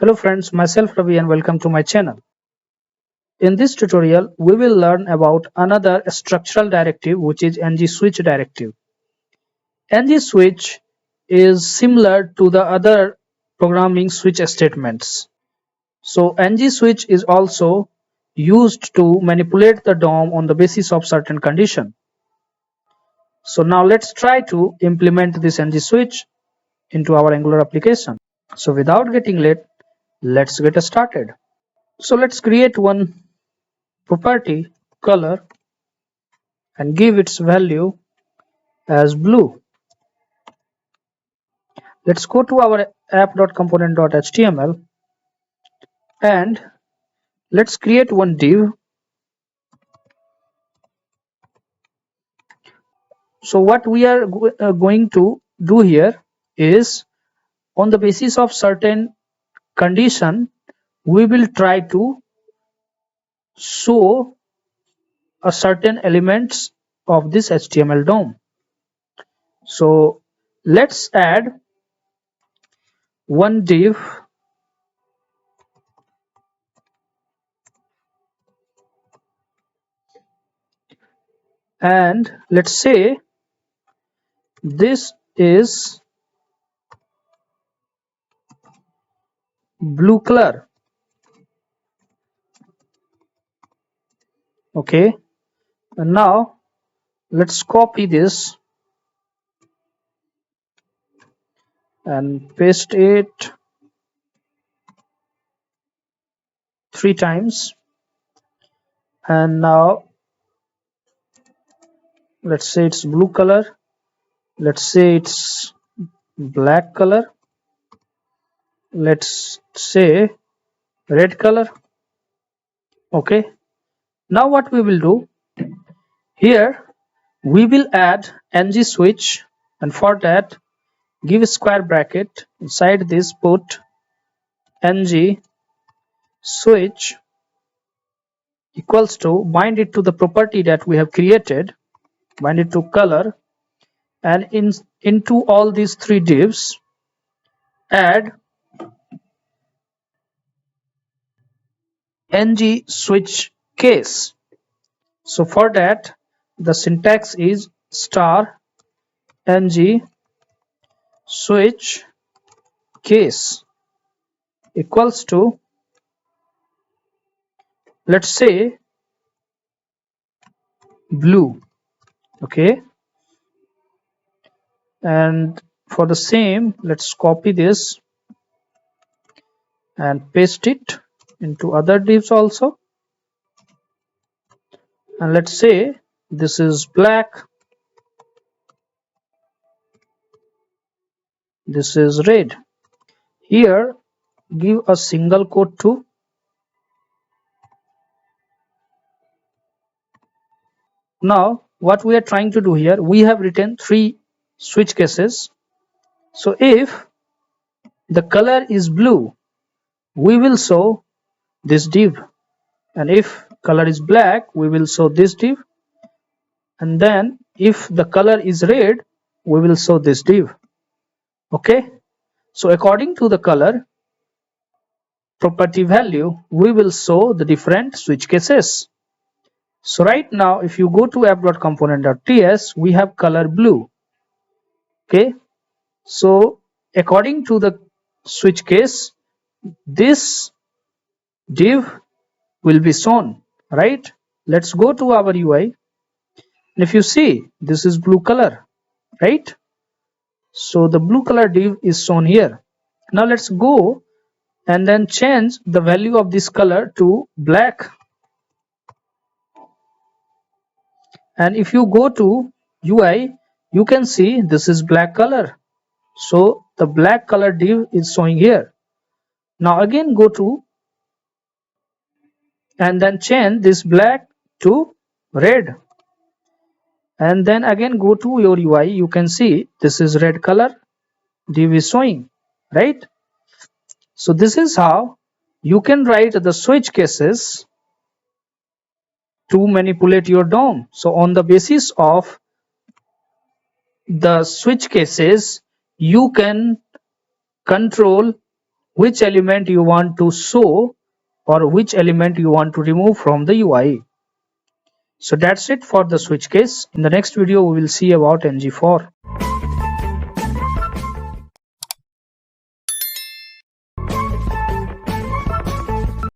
Hello friends, myself Ravi and welcome to my channel. In this tutorial, we will learn about another structural directive which is ngSwitch Directive. ngSwitch is similar to the other programming switch statements. So ngSwitch is also used to manipulate the DOM on the basis of certain condition. So now let's try to implement this ngSwitch into our Angular application. So without getting late, let's get started. So let's create one property color and give its value as blue. Let's go to our app.component.html and let's create one div. So what we are going to do here is, on the basis of certain condition, we will try to show a certain elements of this HTML DOM. So let's add one div and let's say this is blue color. Okay, and now let's copy this and paste it 3 times, and now let's say it's blue color, let's say it's black color, let's say red color. Okay, now what we will do here, we will add ngSwitch, and for that give a square bracket, inside this put ngSwitch equals to, bind it to the property that we have created, bind it to color, and into all these 3 divs add ngSwitch case. So for that the syntax is star ngSwitch case equals to, let's say, blue. Okay, and for the same, let's copy this and paste it into other divs also, and let's say this is black, this is red. Here give a single quote too. Now what we are trying to do here, we have written 3 switch cases. So if the color is blue, we will show this div, and if color is black, we will show this div, and then if the color is red, we will show this div. Okay, so according to the color property value, we will show the different switch cases. So right now if you go to app.component.ts, we have color blue. Okay, so according to the switch case, this div will be shown, right? Let's go to our UI, and if you see, this is blue color, right? So the blue color div is shown here. Now let's go and then change the value of this color to black, and if you go to UI, you can see this is black color, so the black color div is showing here. Now again go to and then change this black to red, and then again go to your UI, you can see this is red color div is showing, right? So this is how you can write the switch cases to manipulate your DOM. So on the basis of the switch cases, you can control which element you want to show or which element you want to remove from the UI. So that's it for the switch case. In the next video we will see about ng4.